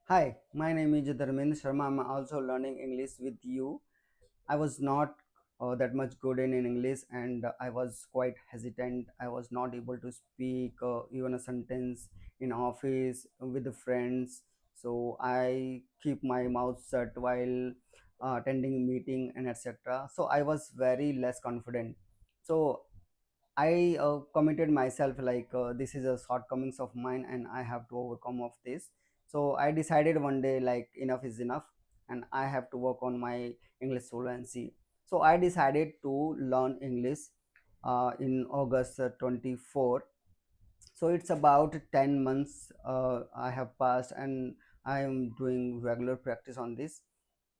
Hi, my name is Dharmendra Sharma. I'm also learning English with you. I was not that much good in English and I was quite hesitant. I was not able to speak even a sentence in office with the friends. So I keep my mouth shut while attending meeting and etc. So I was very less confident. So I committed myself like this is a shortcomings of mine and I have to overcome of this. So I decided one day like enough is enough and I have to work on my English fluency. So I decided to learn English in August 24. So it's about 10 months I have passed and I am doing regular practice on this.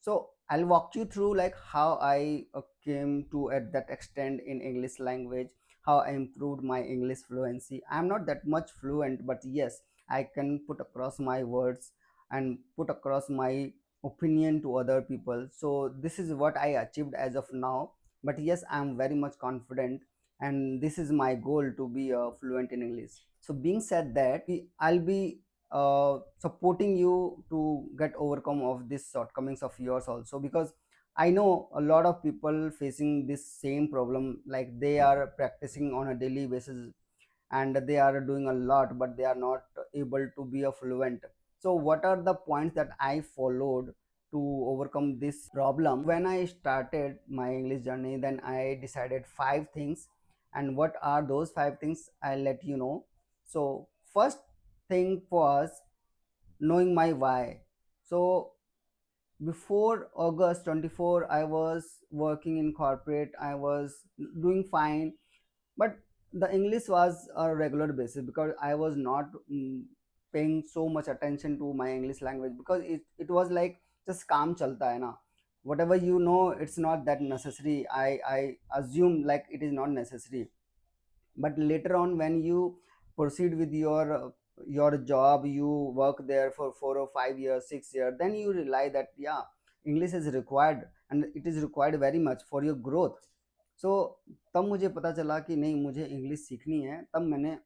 So I'll walk you through like how I came to at that extent in English language, how I improved my English fluency. I'm not that much fluent, but yes, I can put across my words and put across my opinion to other people. So this is what I achieved as of now. But yes, I'm very much confident and this is my goal to be fluent in English. So being said that, I'll be supporting you to get overcome of these shortcomings of yours also, because I know a lot of people facing this same problem, like they are practicing on a daily basis and they are doing a lot but they are not able to be a fluent. So what are the points that I followed to overcome this problem? When I started my English journey, then I decided five things, and what are those five things I'll let you know. So first thing was knowing my why. So before August 24 I was working in corporate, I was doing fine, but the English was a regular basis because I was not paying so much attention to my English language, because it was like just काम चलता है ना, whatever you know it's not that necessary. I assume like it is not necessary, but later on when you proceed with your job, you work there for 4 or 5 years, 6 years, then you realize that yeah, English is required and it is required very much for your growth. सो तब मुझे पता चला कि नहीं, मुझे English सीखनी है। तब मैंने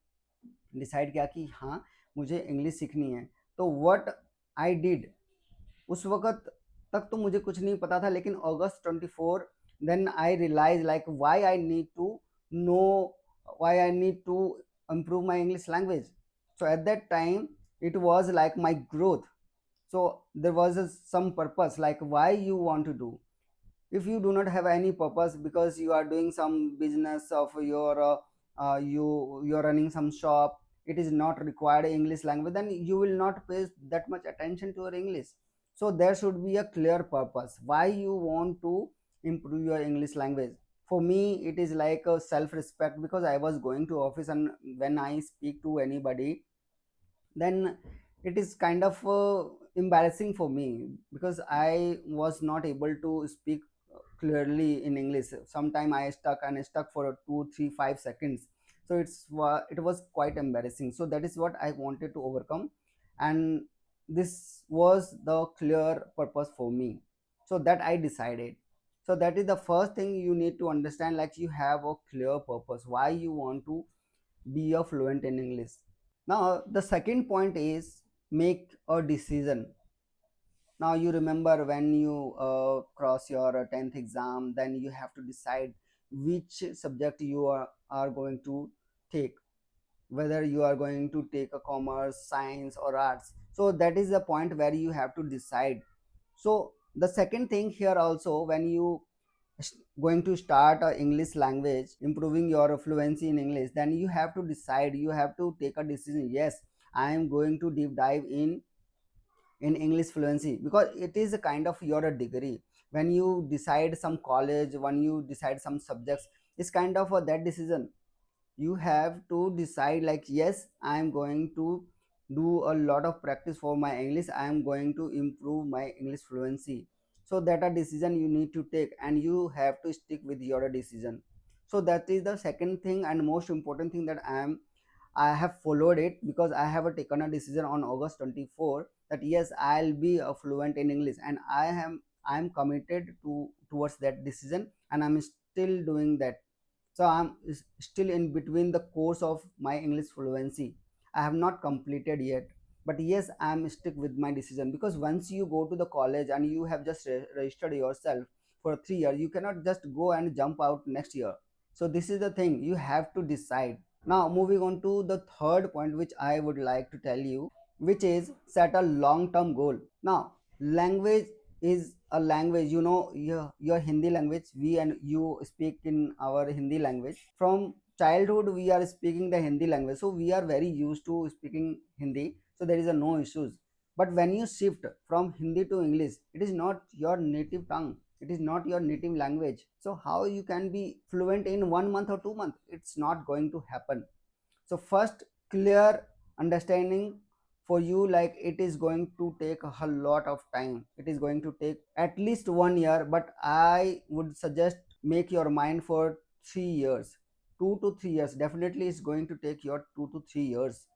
डिसाइड किया कि हाँ, मुझे इंग्लिश सीखनी है। तो व्हाट आई डिड, उस वक़्त तक तो मुझे कुछ नहीं पता था, लेकिन अगस्त 24 then I realize like why I need to know, why I need to improve my English language. So at that time it was like my growth. So there was some purpose, like why you want to do. If you do not have any purpose because you are doing some business of your you're running some shop, it is not required English language, then you will not pay that much attention to your English. So there should be a clear purpose why you want to improve your English language. For me it is like a self respect, because I was going to office and when I speak to anybody, then it is kind of embarrassing for me, because I was not able to speak clearly in English. Sometime I stuck for 2 3 5 seconds. So it was quite embarrassing. So that is what I wanted to overcome, and this was the clear purpose for me. So that I decided. So that is the first thing you need to understand, like you have a clear purpose why you want to be a fluent in English. Now the second point is make a decision. Now you remember when you cross your 10th exam, then you have to decide which subject you are going to take, whether you are going to take a commerce, science or arts. So that is the point where you have to decide. So the second thing here also, when you going to start a English language, improving your fluency in English, then you have to decide, you have to take a decision. Yes, I am going to deep dive in English fluency, because it is a kind of your degree. When you decide some college, when you decide some subjects, it's kind of a that decision. You have to decide like yes, I am going to do a lot of practice for my English, I am going to improve my English fluency. So that a decision you need to take and you have to stick with your decision. So that is the second thing and most important thing that I have followed it, because I have taken a decision on August 24 that yes, I'll be a fluent in English, and I am committed to towards that decision, and I'm still doing that. So I'm still in between the course of my English fluency. I have not completed yet. but yes, I'm stick with my decision, because once you go to the college and you have just registered yourself for 3 years, you cannot just go and jump out next year. So this is the thing, you have to decide. Now moving on to the third point which I would like to tell you, which is set a long term goal. Now language is a language, your Hindi language, we and you speak in our Hindi language. From childhood we are speaking the Hindi language, so we are very used to speaking Hindi, so there is a no issues. But when you shift from Hindi to English, it is not your native tongue, it is not your native language, so how you can be fluent in 1 month or 2 months? It's not going to happen. So first, clear understanding for you, like it is going to take a lot of time, it is going to take at least 1 year, but I would suggest make your mind for 3 years. 2 to 3 years definitely is going to take your 2 to 3 years.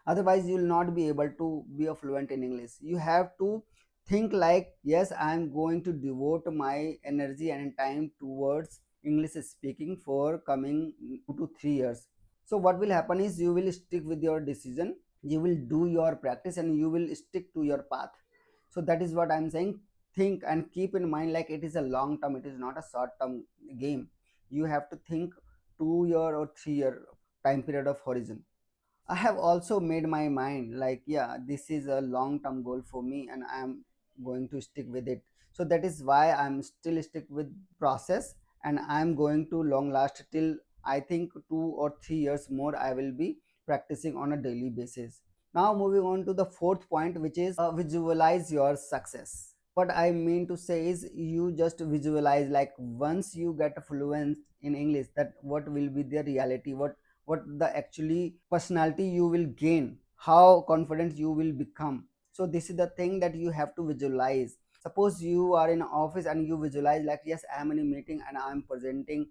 Otherwise you will not be able to be a fluent in English. You have to think like, yes, I am going to devote my energy and time towards English speaking for coming 2 to 3 years. So what will happen is you will stick with your decision, you will do your practice, and you will stick to your path. So that is what I'm saying. Think and keep in mind, like it is a long term, it is not a short term game. You have to think 2 year or 3 year time period of horizon. I have also made my mind like, yeah, this is a long term goal for me and I'm going to stick with it. So that is why I'm still stick with process, and I'm going to long last till I think 2 or 3 years more. I will be practicing on a daily basis. Now moving on to the fourth point, which is visualize your success. What I mean to say is you just visualize, like once you get fluent in English, that what will be the reality, what the actually personality you will gain, how confident you will become. So this is the thing that you have to visualize. Suppose you are in office and you visualize like, yes, I am in a meeting and I am presenting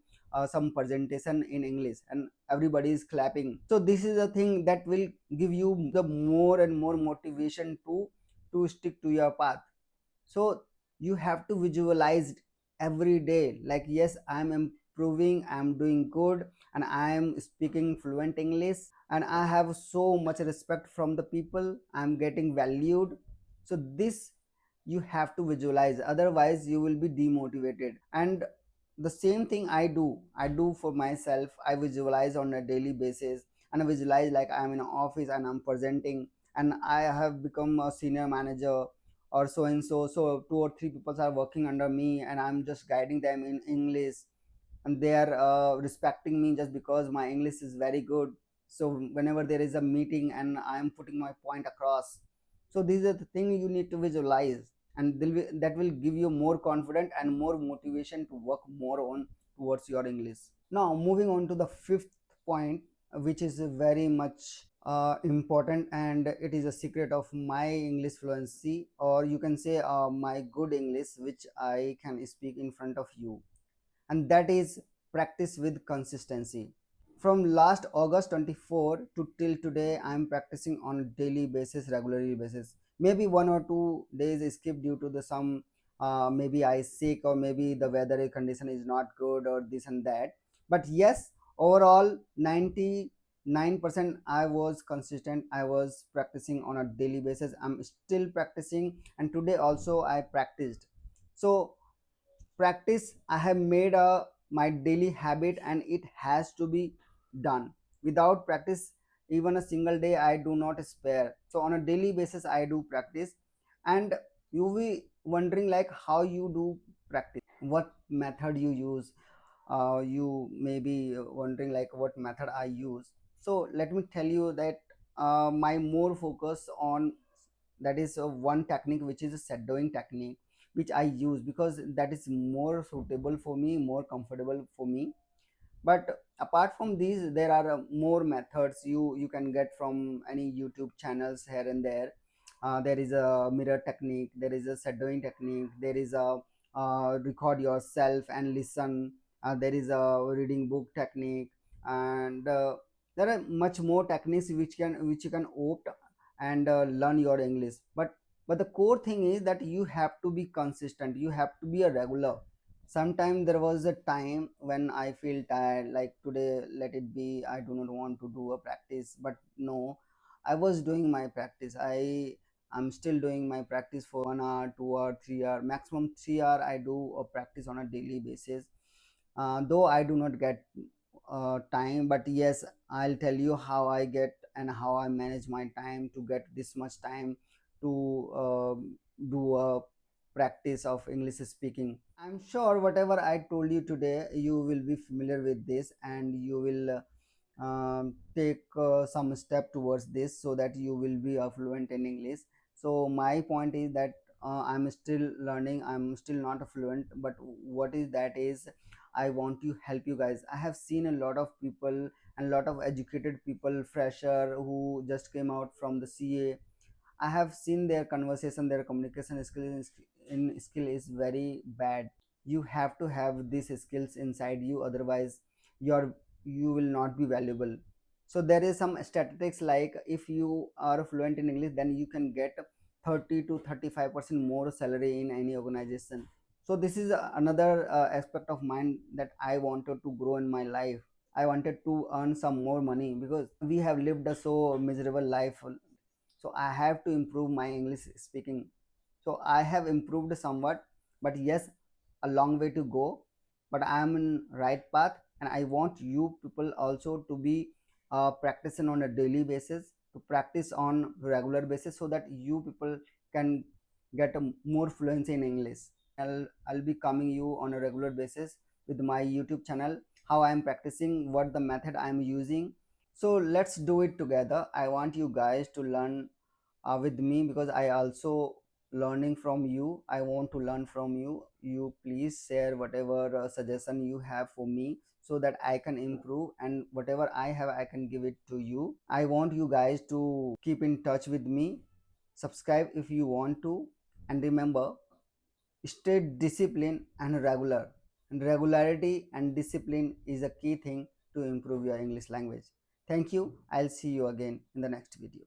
some presentation in English and everybody is clapping. So this is the thing that will give you the more and more motivation to stick to your path. So you have to visualize every day, like, yes, I'm improving, I'm doing good, and I'm speaking fluent English, and I have so much respect from the people, I'm getting valued. So this you have to visualize, otherwise you will be demotivated. And the same thing I do for myself. I visualize on a daily basis, and I visualize like I'm in an office and I'm presenting, and I have become a senior manager or so and so. So 2 or 3 people are working under me and I'm just guiding them in English, and they are respecting me just because my English is very good. So whenever there is a meeting and I am putting my point across, so these are the things you need to visualize, and that will give you more confidence and more motivation to work more on towards your English. Now moving on to the fifth point, which is very much important, and it is a secret of my English fluency, or you can say my good English which I can speak in front of you, and that is practice with consistency. From last August 24 to till today, I am practicing on a daily basis, regularly basis. Maybe 1 or 2 days skip due to the some maybe I sick, or maybe the weather condition is not good, or this and that. But yes, overall 99% I was consistent. I was practicing on a daily basis. I'm still practicing, and today also I practiced. So practice I have made a my daily habit, and it has to be done. Without practice, even a single day I do not spare. So on a daily basis I do practice. And you will be wondering like how you do practice, what method you use. You may be wondering like what method I use. So let me tell you that my more focus on, that is one technique, which is a shadowing technique, which I use because that is more suitable for me, more comfortable for me. But apart from these, there are more methods you can get from any YouTube channels here and there. There is a mirror technique, there is a shadowing technique, there is a record yourself and listen, there is a reading book technique, and there are much more techniques which you can opt and learn your English. But the core thing is that you have to be consistent, you have to be a regular. Sometimes there was a time when I feel tired, like today let it be, I do not want to do a practice, but no, I was doing my practice. I'm still doing my practice for 1 hour, 2 hour, 3 hour, maximum 3 hour. I do a practice on a daily basis. Though I do not get time, but yes, I'll tell you how I get and how I manage my time to get this much time to do a practice of English speaking. I'm sure whatever I told you today, you will be familiar with this, and you will take some step towards this so that you will be fluent in English. So my point is that I'm still learning. I'm still not a fluent, but what is that is I want to help you guys. I have seen a lot of people and a lot of educated people, fresher who just came out from the CA. I have seen their conversation, their communication skill is very bad. You have to have these skills inside you, otherwise you will not be valuable. So there is some statistics like if you are fluent in English, then you can get 30 to 35% more salary in any organization. So this is another aspect of mine that I wanted to grow in my life. I wanted to earn some more money because we have lived a so miserable life. So I have to improve my English speaking. So I have improved somewhat, but yes, a long way to go, but I am in right path, and I want you people also to be practicing on a daily basis, to practice on regular basis, so that you people can get a more fluency in English. I'll be coming you on a regular basis with my YouTube channel, how I am practicing, what the method I am using. So let's do it together. I want you guys to learn with me, because I also learning from you. I want to learn from you. You please share whatever suggestion you have for me, so that I can improve, and whatever I have I can give it to you. I want you guys to keep in touch with me. Subscribe if you want to, and remember, stay disciplined and regular. And regularity and discipline is a key thing to improve your English language. Thank you. I'll see you again in the next video.